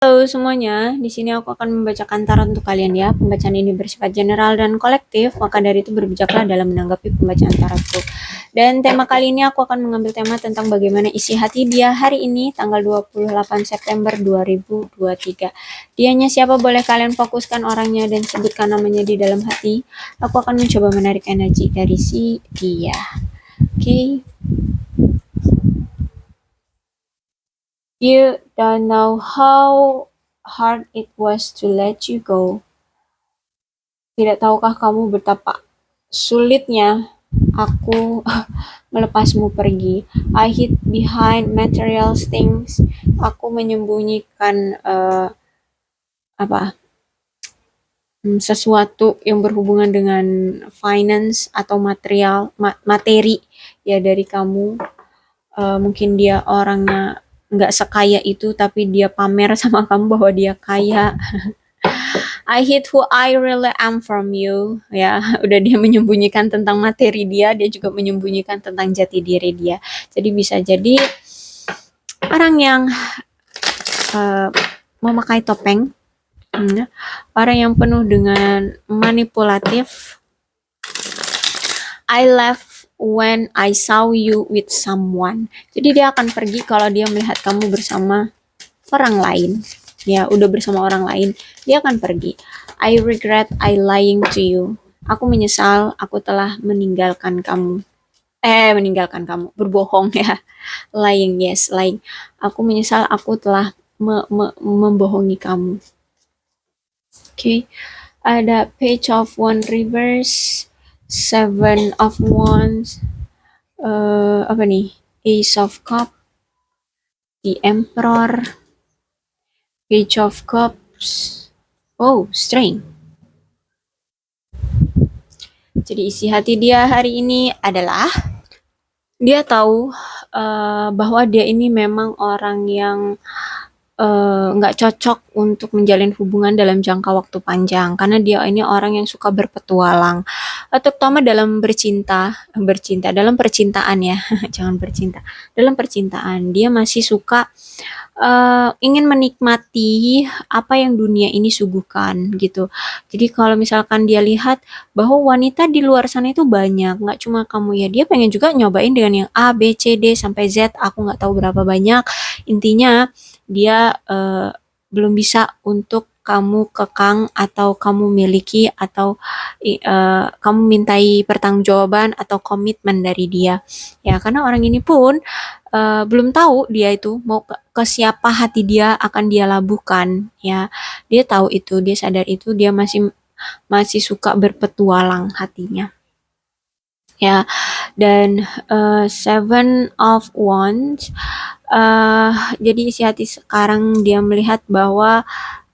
Halo semuanya, di sini aku akan membacakan tarot untuk kalian ya. Pembacaan ini bersifat general dan kolektif, maka dari itu berbijaklah dalam menanggapi pembacaan tarotku. Dan tema kali ini aku akan mengambil tema tentang bagaimana isi hati dia hari ini, tanggal 28 September 2023. Dianya siapa, boleh kalian fokuskan orangnya dan sebutkan namanya di dalam hati. Aku akan mencoba menarik energi dari si dia. Oke. You don't know how hard it was to let you go. Tidak tahukah kamu betapa sulitnya aku melepasmu pergi. I hid behind material things. Aku menyembunyikan apa sesuatu yang berhubungan dengan finance atau materi ya dari kamu. Mungkin dia orangnya nggak sekaya itu, tapi dia pamer sama kamu bahwa dia kaya. I hid who I really am from you. Ya, udah dia menyembunyikan tentang materi dia juga menyembunyikan tentang jati diri dia. Jadi bisa jadi orang yang memakai topeng, orang yang penuh dengan manipulatif. I left when I saw you with someone. Jadi dia akan pergi kalau dia melihat kamu bersama orang lain. Ya, udah bersama orang lain, dia akan pergi. I regret I lying to you. Aku menyesal aku telah meninggalkan kamu. Berbohong ya. Lying, yes, lying. Aku menyesal aku telah membohongi kamu. Oke. Ada Page of One reverse, Seven of Wands, apa nih? Ace of Cup, The Emperor, Page of Cups. Oh, Strength. Jadi isi hati dia hari ini adalah dia tahu bahwa dia ini memang orang yang nggak cocok untuk menjalin hubungan dalam jangka waktu panjang karena dia ini orang yang suka berpetualang, terutama dalam bercinta dalam percintaan ya. Jangan bercinta, dalam percintaan dia masih suka ingin menikmati apa yang dunia ini suguhkan gitu. Jadi kalau misalkan dia lihat bahwa wanita di luar sana itu banyak, nggak cuma kamu ya, dia pengen juga nyobain dengan yang A, B, C, D sampai Z. Aku nggak tahu berapa banyak. Intinya dia belum bisa untuk kamu kekang atau kamu miliki atau kamu mintai pertanggungjawaban atau komitmen dari dia ya, karena orang ini pun belum tahu dia itu mau ke siapa hati dia akan dia labuhkan ya. Dia tahu itu, dia sadar itu, dia masih suka berpetualang hatinya ya. Dan Seven of Wands, jadi isi hati sekarang dia melihat bahwa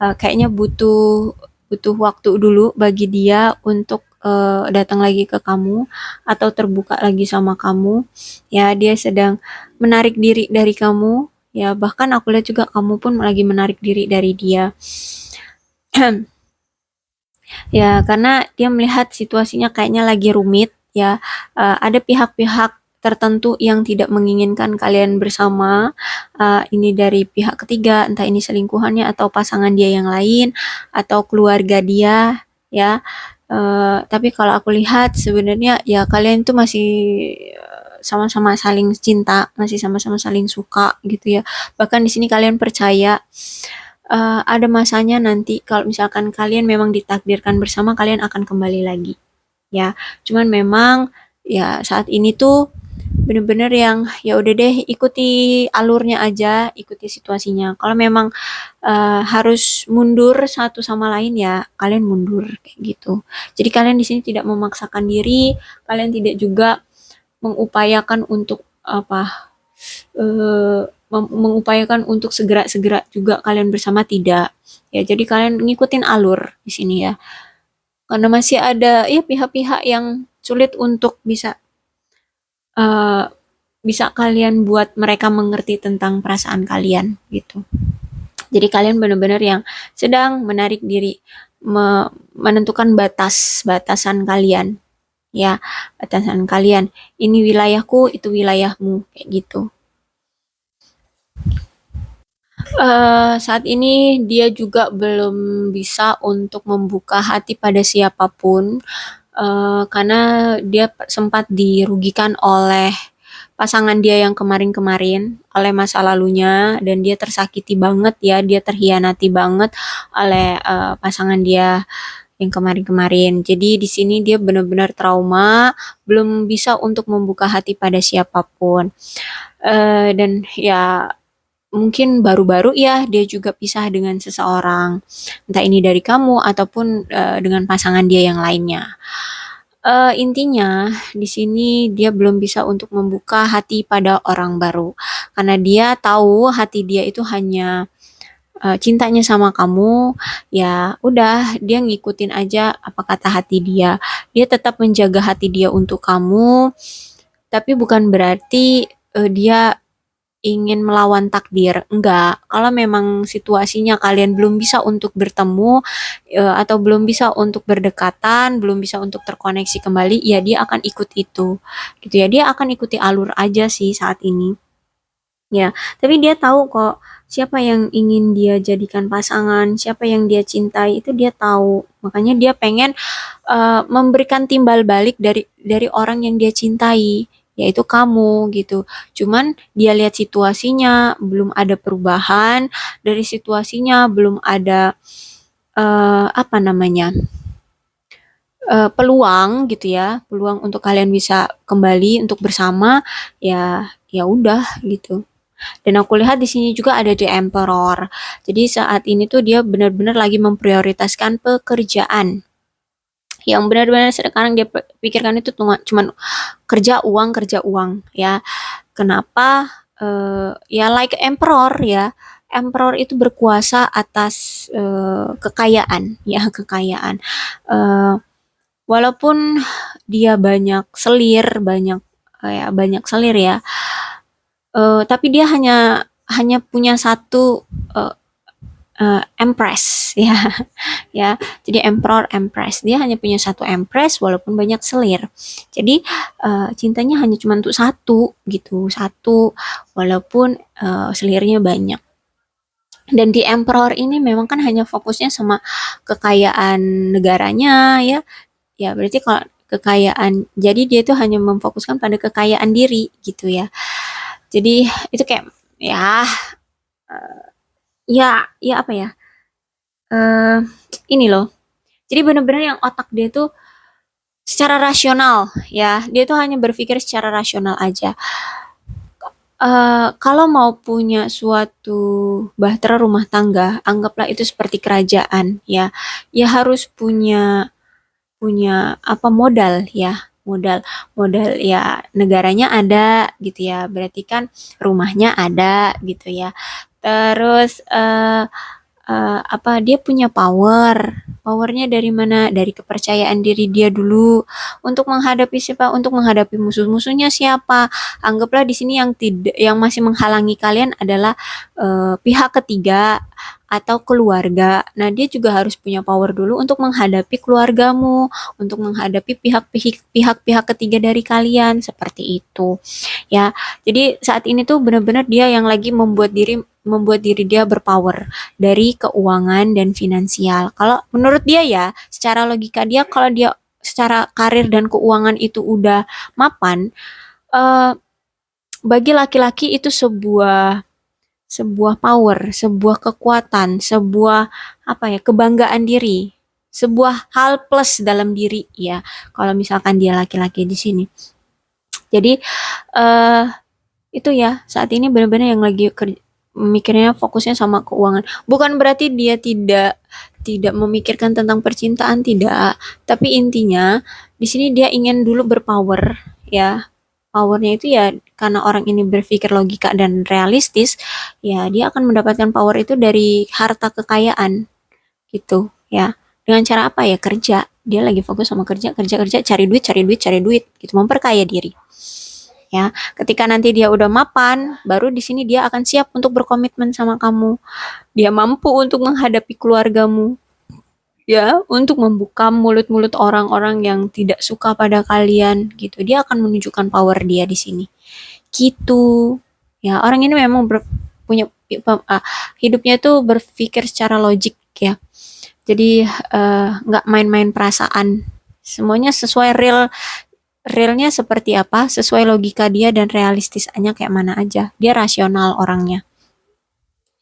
kayaknya butuh butuh waktu dulu bagi dia untuk datang lagi ke kamu atau terbuka lagi sama kamu ya. Dia sedang menarik diri dari kamu ya, bahkan aku lihat juga kamu pun lagi menarik diri dari dia. Ya, karena dia melihat situasinya kayaknya lagi rumit ya. Ada pihak-pihak tertentu yang tidak menginginkan kalian bersama. Ini dari pihak ketiga, entah ini selingkuhannya atau pasangan dia yang lain atau keluarga dia ya. Tapi kalau aku lihat sebenarnya ya kalian tuh masih sama-sama saling cinta, masih sama-sama saling suka gitu ya. Bahkan di sini kalian percaya ada masanya nanti kalau misalkan kalian memang ditakdirkan bersama, kalian akan kembali lagi ya. Cuman memang ya saat ini tuh bener-bener yang ya udah deh, ikuti alurnya aja, ikuti situasinya. Kalau memang harus mundur satu sama lain ya kalian mundur kayak gitu. Jadi kalian di sini tidak memaksakan diri, kalian tidak juga mengupayakan untuk mengupayakan untuk segera-segera juga kalian bersama, tidak ya. Jadi kalian ngikutin alur di sini ya, karena masih ada ya pihak-pihak yang sulit untuk uh, bisa kalian buat mereka mengerti tentang perasaan kalian gitu. Jadi kalian benar-benar yang sedang menarik diri, menentukan batasan kalian ya, batasan kalian, ini wilayahku, itu wilayahmu kayak gitu. Saat ini dia juga belum bisa untuk membuka hati pada siapapun, karena dia sempat dirugikan oleh pasangan dia yang kemarin-kemarin, oleh masa lalunya, dan dia tersakiti banget ya, dia terhianati banget oleh, pasangan dia yang kemarin-kemarin. Jadi di sini dia benar-benar trauma, belum bisa untuk membuka hati pada siapapun. Dan ya mungkin baru-baru ya dia juga pisah dengan seseorang, entah ini dari kamu ataupun dengan pasangan dia yang lainnya. Intinya di sini dia belum bisa untuk membuka hati pada orang baru karena dia tahu hati dia itu hanya cintanya sama kamu, ya udah dia ngikutin aja apa kata hati dia. Dia tetap menjaga hati dia untuk kamu, tapi bukan berarti dia ingin melawan takdir, enggak. Kalau memang situasinya kalian belum bisa untuk bertemu atau belum bisa untuk berdekatan, belum bisa untuk terkoneksi kembali, ya dia akan ikut itu. Gitu ya. Dia akan ikuti alur aja sih saat ini. Ya, tapi dia tahu kok siapa yang ingin dia jadikan pasangan, siapa yang dia cintai itu dia tahu. Makanya dia pengen memberikan timbal balik dari orang yang dia cintai, yaitu kamu gitu. Cuman dia lihat situasinya belum ada perubahan, dari situasinya belum ada apa namanya? Peluang gitu ya, peluang untuk kalian bisa kembali untuk bersama, ya ya udah gitu. Dan aku lihat di sini juga ada The Emperor. Jadi saat ini tuh dia benar-benar lagi memprioritaskan pekerjaan. Yang benar-benar sekarang dia pikirkan itu cuman kerja uang ya. Kenapa? Ya like Emperor ya. Emperor itu berkuasa atas kekayaan ya, kekayaan. Eh, Walaupun dia banyak selir, banyak selir ya, tapi dia hanya hanya punya satu empress ya, ya. Jadi emperor empress. Dia hanya punya satu empress walaupun banyak selir. Jadi cintanya hanya cuma untuk satu gitu, satu walaupun selirnya banyak. Dan di emperor ini memang kan hanya fokusnya sama kekayaan negaranya ya. Ya berarti kalau kekayaan, jadi dia tuh hanya memfokuskan pada kekayaan diri gitu ya. Jadi itu kayak ya ya apa ya? eh ini loh. Jadi bener-bener yang otak dia tuh secara rasional ya. Dia tuh hanya berpikir secara rasional aja. Kalau mau punya suatu bahtera rumah tangga, anggaplah itu seperti kerajaan ya. Ya harus punya punya apa modal ya. Modal modal ya negaranya ada gitu ya. Berarti kan rumahnya ada gitu ya. Terus apa dia punya powernya dari mana, dari kepercayaan diri dia dulu untuk menghadapi siapa, untuk menghadapi musuh-musuhnya siapa. Anggaplah di sini yang masih menghalangi kalian adalah pihak ketiga atau keluarga. Nah, dia juga harus punya power dulu untuk menghadapi keluargamu, untuk menghadapi pihak-pihak ketiga dari kalian seperti itu. Ya. Jadi saat ini tuh benar-benar dia yang lagi membuat diri dia berpower dari keuangan dan finansial. Kalau menurut dia ya, secara logika dia kalau dia secara karir dan keuangan itu udah mapan, eh, bagi laki-laki itu sebuah sebuah power, sebuah kekuatan, sebuah apa ya, kebanggaan diri, sebuah hal plus dalam diri ya. Kalau misalkan dia laki-laki di sini. Jadi eh itu ya, saat ini benar-benar yang lagi mikirnya fokusnya sama keuangan. Bukan berarti dia tidak tidak memikirkan tentang percintaan, tidak. Tapi intinya di sini dia ingin dulu berpower ya. Powernya itu ya karena orang ini berpikir logika dan realistis, ya dia akan mendapatkan power itu dari harta kekayaan gitu ya. Dengan cara apa ya? Kerja. Dia lagi fokus sama kerja, kerja, kerja, cari duit, cari duit, cari duit, gitu memperkaya diri ya. Ketika nanti dia udah mapan, baru di sini dia akan siap untuk berkomitmen sama kamu. Dia mampu untuk menghadapi keluargamu, ya, untuk membuka mulut-mulut orang-orang yang tidak suka pada kalian, gitu. Dia akan menunjukkan power dia di sini. Gitu. Ya, orang ini memang punya hidupnya tuh berpikir secara logik ya. Jadi nggak main-main perasaan. Semuanya sesuai realnya seperti apa, sesuai logika dia dan realistisnya kayak mana aja. Dia rasional orangnya.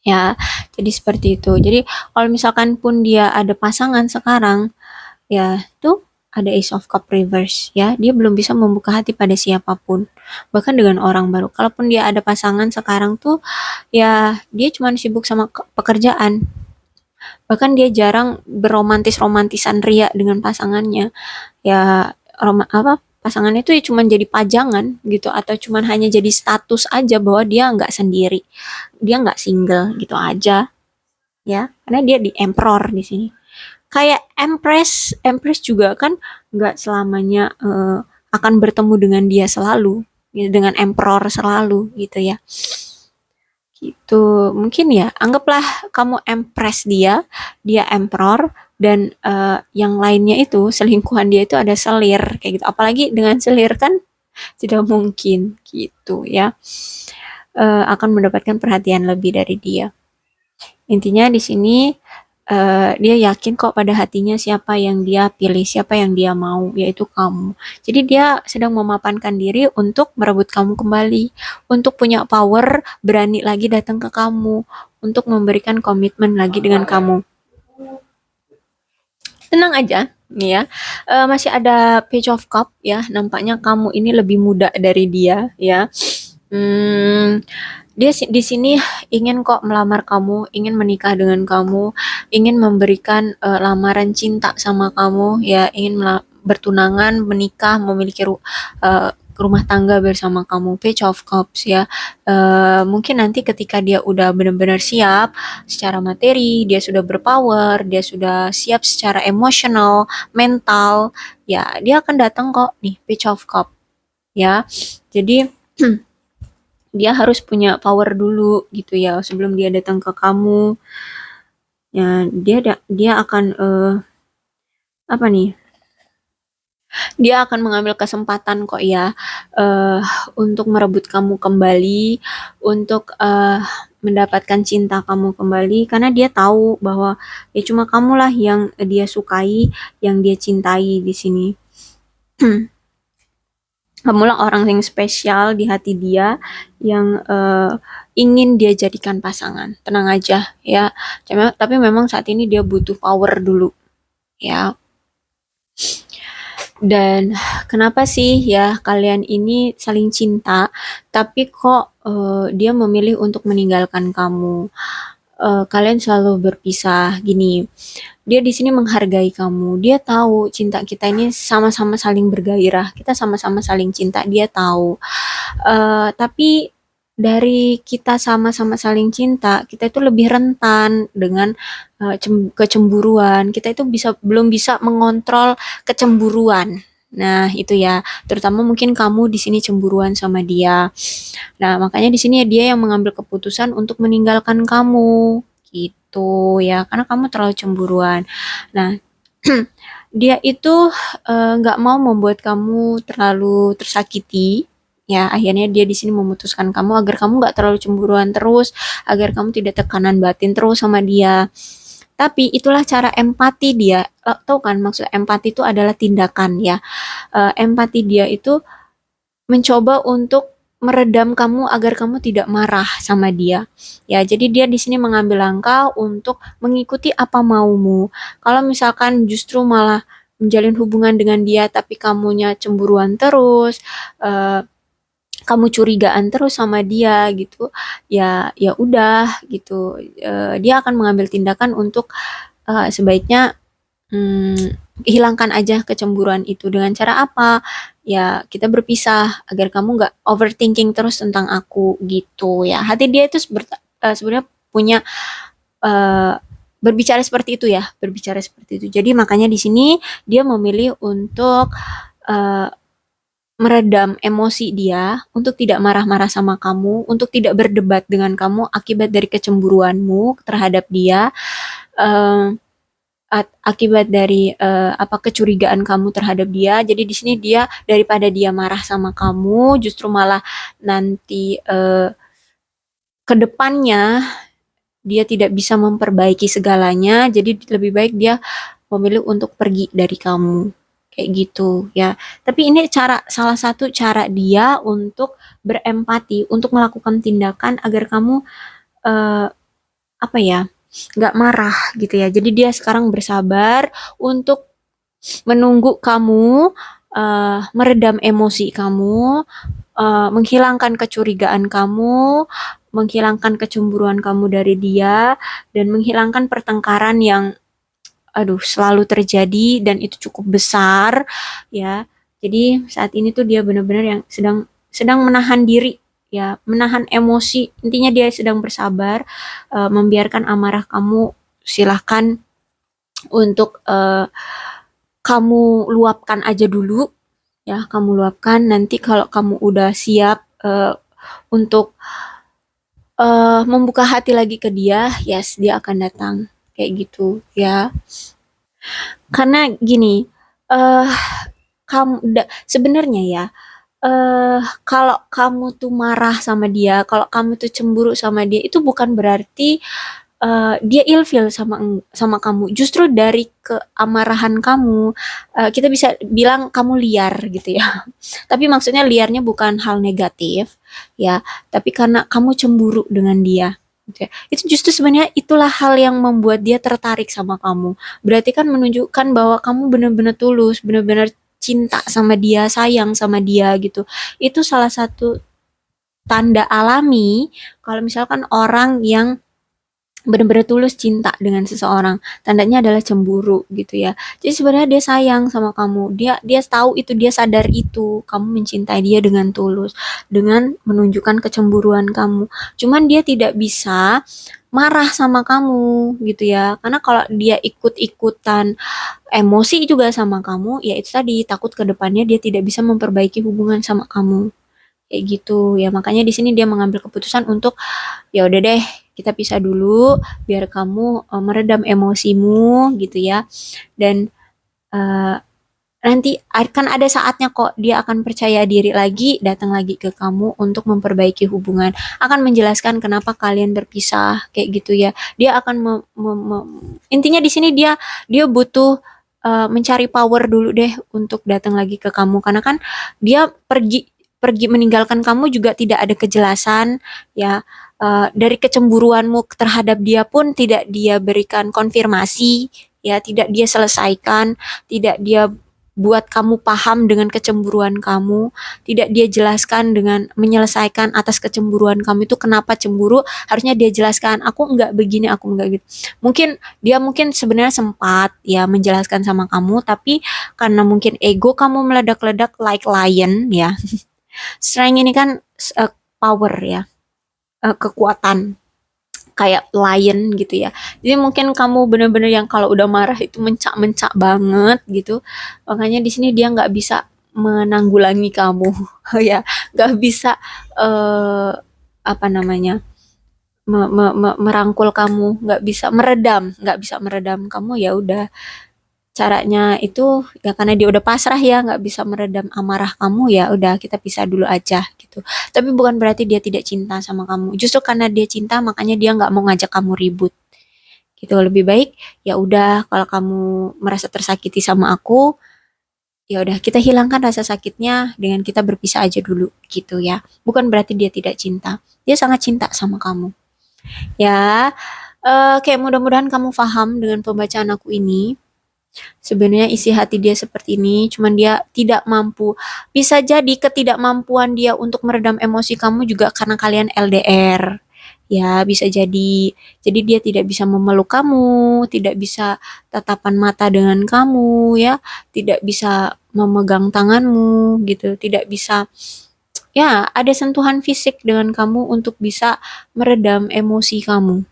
Ya, jadi seperti itu. Jadi kalau misalkan pun dia ada pasangan sekarang, ya tuh ada Ace of Cup reverse ya. Dia belum bisa membuka hati pada siapapun. Bahkan dengan orang baru. Kalaupun dia ada pasangan sekarang tuh, ya dia cuma sibuk sama pekerjaan. Bahkan dia jarang berromantis-romantisan ria dengan pasangannya. Ya pasangannya itu ya cuma jadi pajangan gitu atau cuma hanya jadi status aja bahwa dia nggak sendiri, dia nggak single gitu aja ya, karena dia di emperor di sini. Kayak Empress, Empress juga kan nggak selamanya akan bertemu dengan dia selalu, gitu, dengan Emperor selalu gitu ya. Gitu. Mungkin ya, anggaplah kamu Empress dia, dia Emperor, dan yang lainnya itu, selingkuhan dia itu ada selir, kayak gitu. Apalagi dengan selir kan tidak mungkin gitu ya. Akan mendapatkan perhatian lebih dari dia. Intinya di sini dia yakin kok pada hatinya siapa yang dia pilih, siapa yang dia mau, yaitu kamu. Jadi dia sedang memapankan diri untuk merebut kamu kembali, untuk punya power, berani lagi datang ke kamu, untuk memberikan komitmen lagi dengan kamu. Tenang aja, nih ya. Masih ada Page of Cup ya. Nampaknya kamu ini lebih muda dari dia ya. Dia di sini ingin kok melamar kamu, ingin menikah dengan kamu, ingin memberikan lamaran cinta sama kamu, ya ingin bertunangan, menikah, memiliki rumah tangga bersama kamu. Page of Cups ya. Mungkin nanti ketika dia udah benar-benar siap secara materi, dia sudah berpower, dia sudah siap secara emosional, mental, ya dia akan datang kok nih Page of Cup ya. Jadi dia harus punya power dulu gitu ya sebelum dia datang ke kamu. Ya, dia akan apa nih? Dia akan mengambil kesempatan kok ya untuk merebut kamu kembali, untuk mendapatkan cinta kamu kembali karena dia tahu bahwa ya cuma kamulah yang dia sukai, yang dia cintai di sini. Kamulah orang yang spesial di hati dia yang ingin dia jadikan pasangan. Tenang aja ya. Tapi memang saat ini dia butuh power dulu ya. Dan kenapa sih ya kalian ini saling cinta tapi kok dia memilih untuk meninggalkan kamu? Kalian selalu berpisah gini. Dia di sini menghargai kamu. Dia tahu cinta kita ini sama-sama saling bergairah. Kita sama-sama saling cinta. Dia tahu. Tapi dari kita sama-sama saling cinta, kita itu lebih rentan dengan kecemburuan. Kita itu belum bisa mengontrol kecemburuan. Nah, itu ya. Terutama mungkin kamu di sini cemburuan sama dia. Nah, makanya di sini dia yang mengambil keputusan untuk meninggalkan kamu gitu ya, karena kamu terlalu cemburuan. Nah, dia itu nggak mau membuat kamu terlalu tersakiti. Ya, akhirnya dia di sini memutuskan kamu agar kamu nggak terlalu cemburuan terus, agar kamu tidak tekanan batin terus sama dia. Tapi itulah cara empati dia. Tahu kan maksud empati itu adalah tindakan ya. Empati dia itu mencoba untuk meredam kamu agar kamu tidak marah sama dia. Ya, jadi dia di sini mengambil langkah untuk mengikuti apa maumu. Kalau misalkan justru malah menjalin hubungan dengan dia tapi kamunya cemburuan terus, kamu curigaan terus sama dia gitu, ya ya udah gitu. Dia akan mengambil tindakan untuk sebaiknya hilangkan aja kecemburuan itu dengan cara apa? Ya kita berpisah agar kamu nggak overthinking terus tentang aku gitu ya. Hati dia itu sebenarnya punya uh, berbicara seperti itu ya, berbicara seperti itu. Jadi makanya di sini dia memilih untuk uh, meredam emosi dia, untuk tidak marah-marah sama kamu, untuk tidak berdebat dengan kamu akibat dari kecemburuanmu terhadap dia. Uh, Akibat dari apa kecurigaan kamu terhadap dia. Jadi di sini dia daripada dia marah sama kamu, justru malah nanti kedepannya dia tidak bisa memperbaiki segalanya, jadi lebih baik dia memilih untuk pergi dari kamu. Kayak gitu ya. Tapi ini salah satu cara dia untuk berempati, untuk melakukan tindakan agar kamu eh, apa ya, nggak marah gitu ya. Jadi dia sekarang bersabar untuk menunggu kamu meredam emosi kamu, menghilangkan kecurigaan kamu, menghilangkan kecemburuan kamu dari dia, dan menghilangkan pertengkaran yang selalu terjadi dan itu cukup besar ya. Jadi saat ini tuh dia benar-benar yang sedang sedang menahan diri ya, menahan emosi. Intinya dia sedang bersabar, membiarkan amarah kamu silahkan untuk kamu luapkan aja dulu ya, kamu luapkan. Nanti kalau kamu udah siap untuk membuka hati lagi ke dia, yes, dia akan datang kayak gitu ya. Karena gini, eh sebenarnya ya, kalau kamu tuh marah sama dia, kalau kamu tuh cemburu sama dia, itu bukan berarti dia ilfil sama kamu. Justru dari keamarahan kamu, kita bisa bilang kamu liar gitu ya. Tapi maksudnya liarnya bukan hal negatif ya, tapi karena kamu cemburu dengan dia. Gitu ya. Itu justru sebenarnya itulah hal yang membuat dia tertarik sama kamu. Berarti kan menunjukkan bahwa kamu benar-benar tulus, benar-benar cinta sama dia, sayang sama dia gitu. Itu salah satu tanda alami kalau misalkan orang yang benar-benar tulus cinta dengan seseorang, tandanya adalah cemburu gitu ya. Jadi sebenarnya dia sayang sama kamu, dia dia tahu itu, dia sadar itu kamu mencintai dia dengan tulus, dengan menunjukkan kecemburuan kamu. Cuman dia tidak bisa marah sama kamu gitu ya, karena kalau dia ikut-ikutan emosi juga sama kamu, ya itu tadi, takut ke depannya dia tidak bisa memperbaiki hubungan sama kamu kayak gitu ya. Makanya di sini dia mengambil keputusan untuk ya udah deh, kita pisah dulu biar kamu meredam emosimu gitu ya. Dan uh, nanti akan ada saatnya kok dia akan percaya diri lagi, datang lagi ke kamu untuk memperbaiki hubungan, akan menjelaskan kenapa kalian berpisah kayak gitu ya. Dia akan intinya di sini dia butuh mencari power dulu deh untuk datang lagi ke kamu, karena kan dia pergi pergi meninggalkan kamu juga tidak ada kejelasan ya. Dari kecemburuanmu terhadap dia pun tidak dia berikan konfirmasi ya, tidak dia selesaikan, tidak dia buat kamu paham dengan kecemburuan kamu, tidak dia jelaskan dengan menyelesaikan atas kecemburuan kamu itu kenapa cemburu, harusnya dia jelaskan, aku enggak begini, aku enggak gitu. Mungkin sebenarnya sempat ya menjelaskan sama kamu, tapi karena mungkin ego kamu meledak-ledak like lion ya. Strength ini kan power ya, kekuatan kayak lion gitu ya. Jadi mungkin kamu bener-bener yang kalau udah marah itu mencak-mencak banget gitu. Makanya di sini dia nggak bisa menanggulangi kamu, ya, nggak bisa eh, apa namanya, merangkul kamu, nggak bisa meredam kamu. Ya udah, caranya itu ya karena dia udah pasrah ya, nggak bisa meredam amarah kamu, ya udah kita pisah dulu aja gitu. Tapi bukan berarti dia tidak cinta sama kamu, justru karena dia cinta makanya dia nggak mau ngajak kamu ribut gitu. Lebih baik ya udah, kalau kamu merasa tersakiti sama aku, ya udah kita hilangkan rasa sakitnya dengan kita berpisah aja dulu gitu ya. Bukan berarti dia tidak cinta, dia sangat cinta sama kamu ya. Kayak mudah-mudahan kamu paham dengan pembacaan aku ini. Sebenarnya isi hati dia seperti ini, cuman dia tidak mampu. Bisa jadi ketidakmampuan dia untuk meredam emosi kamu juga karena kalian LDR. Ya, bisa jadi. Jadi dia tidak bisa memeluk kamu, tidak bisa tatapan mata dengan kamu ya, tidak bisa memegang tanganmu gitu, tidak bisa ya ada sentuhan fisik dengan kamu untuk bisa meredam emosi kamu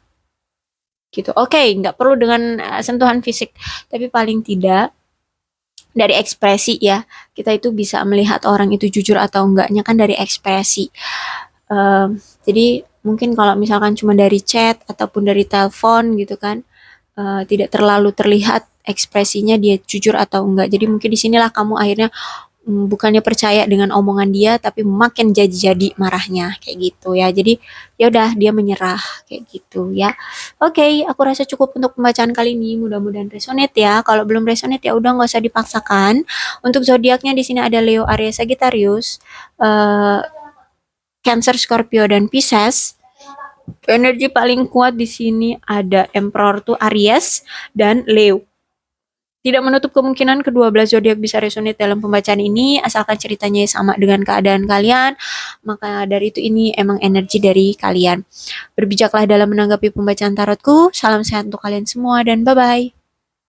gitu. Oke, nggak perlu dengan sentuhan fisik, tapi paling tidak dari ekspresi ya, kita itu bisa melihat orang itu jujur atau enggaknya kan dari ekspresi. Jadi mungkin kalau misalkan cuma dari chat ataupun dari telepon gitu kan, tidak terlalu terlihat ekspresinya dia jujur atau enggak. Jadi mungkin disinilah kamu akhirnya bukannya percaya dengan omongan dia, tapi makin jadi-jadi marahnya kayak gitu ya. Jadi ya udah dia menyerah kayak gitu ya. Oke, aku rasa cukup untuk pembacaan kali ini. Mudah-mudahan resonate ya. Kalau belum resonate ya udah nggak usah dipaksakan. Untuk zodiaknya di sini ada Leo, Aries, Sagittarius, eh, Cancer, Scorpio, dan Pisces. Energi paling kuat di sini ada Emperor tuh Aries dan Leo. Tidak menutup kemungkinan kedua belas zodiak bisa resonate dalam pembacaan ini, asalkan ceritanya sama dengan keadaan kalian. Maka dari itu ini emang energi dari kalian. Berbijaklah dalam menanggapi pembacaan tarotku. Salam sehat untuk kalian semua dan bye-bye.